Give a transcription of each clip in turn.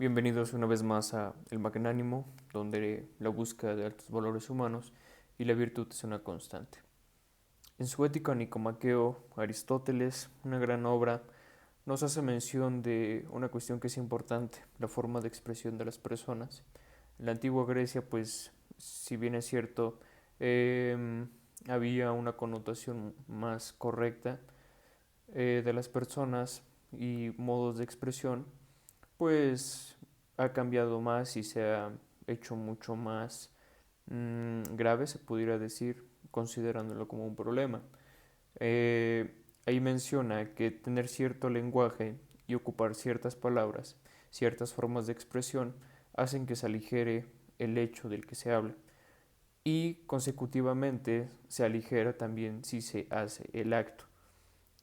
Bienvenidos una vez más a El Magnánimo, donde la búsqueda de altos valores humanos y la virtud es una constante. En su Ética Nicomaqueo, Aristóteles, una gran obra, nos hace mención de una cuestión que es importante, la forma de expresión de las personas. En la antigua Grecia, pues, si bien es cierto, había una connotación más correcta de las personas y modos de expresión, pues ha cambiado más y se ha hecho mucho más grave, se pudiera decir, considerándolo como un problema. Ahí menciona que tener cierto lenguaje y ocupar ciertas palabras, ciertas formas de expresión, hacen que se aligere el hecho del que se habla. Y consecutivamente se aligera también si se hace el acto.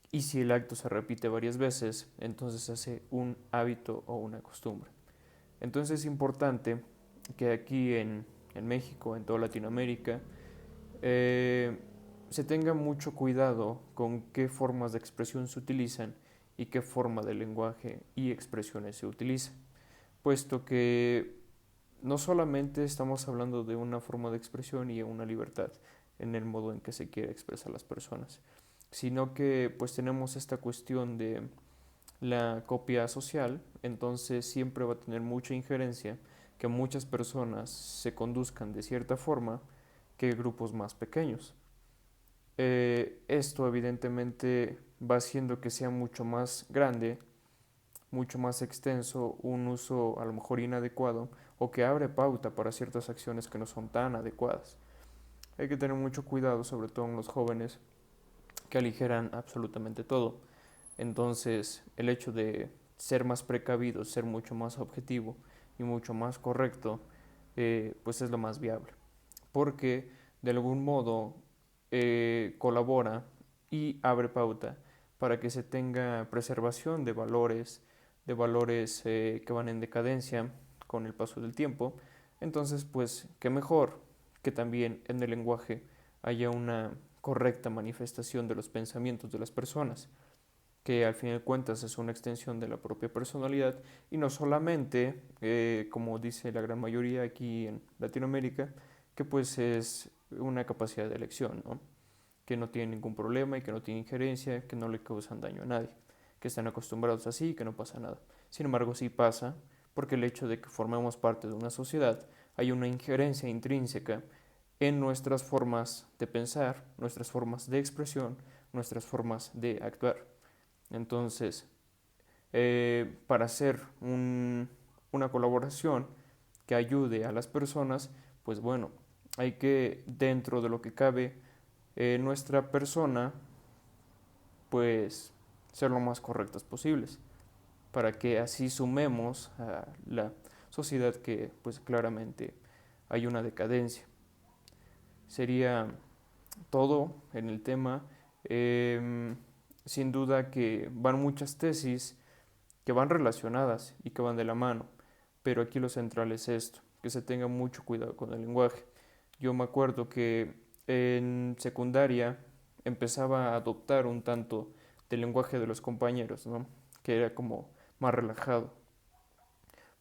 Y si el acto se repite varias veces, entonces se hace un hábito o una costumbre. Entonces es importante que aquí en México, en toda Latinoamérica, eh, se tenga mucho cuidado con qué formas de expresión se utilizan y qué forma de lenguaje y expresiones se utilizan, puesto que no solamente estamos hablando de una forma de expresión y una libertad en el modo en que se quiere expresar las personas, sino que pues tenemos esta cuestión de la copia social, entonces siempre va a tener mucha injerencia que muchas personas se conduzcan de cierta forma que grupos más pequeños. Esto evidentemente va haciendo que sea mucho más grande, mucho más extenso, un uso a lo mejor inadecuado o que abre pauta para ciertas acciones que no son tan adecuadas. Hay que tener mucho cuidado, sobre todo en los jóvenes, que aligeran absolutamente todo. Entonces, el hecho de ser más precavido, ser mucho más objetivo y mucho más correcto, pues es lo más viable. Porque de algún modo colabora y abre pauta para que se tenga preservación de valores que van en decadencia con el paso del tiempo. Entonces, pues, qué mejor que también en el lenguaje haya una correcta manifestación de los pensamientos de las personas, que al fin de cuentas es una extensión de la propia personalidad y no solamente, como dice la gran mayoría aquí en Latinoamérica, que pues es una capacidad de elección, ¿no? Que no tiene ningún problema y que no tiene injerencia, que no le causan daño a nadie, que están acostumbrados así y que no pasa nada. Sin embargo, sí pasa porque el hecho de que formemos parte de una sociedad hay una injerencia intrínseca en nuestras formas de pensar, nuestras formas de expresión, nuestras formas de actuar. Entonces, para hacer una colaboración que ayude a las personas, pues bueno, hay que, dentro de lo que cabe, nuestra persona, pues ser lo más correctas posibles, para que así sumemos a la sociedad que pues claramente hay una decadencia. Sería todo en el tema. Sin duda que van muchas tesis que van relacionadas y que van de la mano, pero aquí lo central es esto, que se tenga mucho cuidado con el lenguaje. Yo me acuerdo que en secundaria empezaba a adoptar un tanto del lenguaje de los compañeros, ¿no? Que era como más relajado,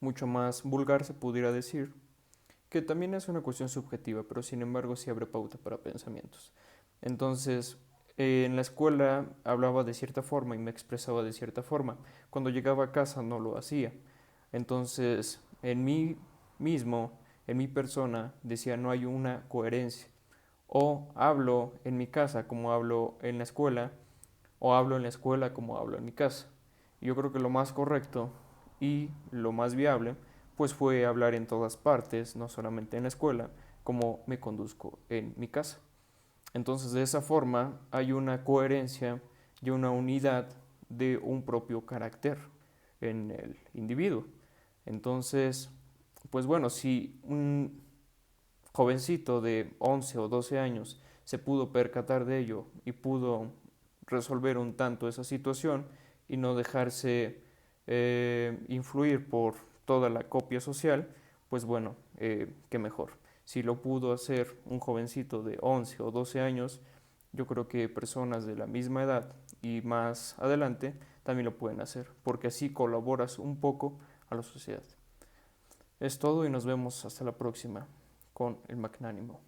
mucho más vulgar se pudiera decir, que también es una cuestión subjetiva, pero sin embargo sí abre pauta para pensamientos. Entonces, en la escuela hablaba de cierta forma y me expresaba de cierta forma. Cuando llegaba a casa no lo hacía. Entonces, en mí mismo, en mi persona, decía no hay una coherencia. O hablo en mi casa como hablo en la escuela, o hablo en la escuela como hablo en mi casa. Yo creo que lo más correcto y lo más viable pues fue hablar en todas partes, no solamente en la escuela, como me conduzco en mi casa. Entonces de esa forma hay una coherencia y una unidad de un propio carácter en el individuo. Entonces, pues bueno, si un jovencito de 11 o 12 años se pudo percatar de ello y pudo resolver un tanto esa situación y no dejarse influir por toda la copia social, pues bueno, qué mejor. Si lo pudo hacer un jovencito de 11 o 12 años, yo creo que personas de la misma edad y más adelante también lo pueden hacer, porque así colaboras un poco a la sociedad. Es todo y nos vemos hasta la próxima con el magnánimo.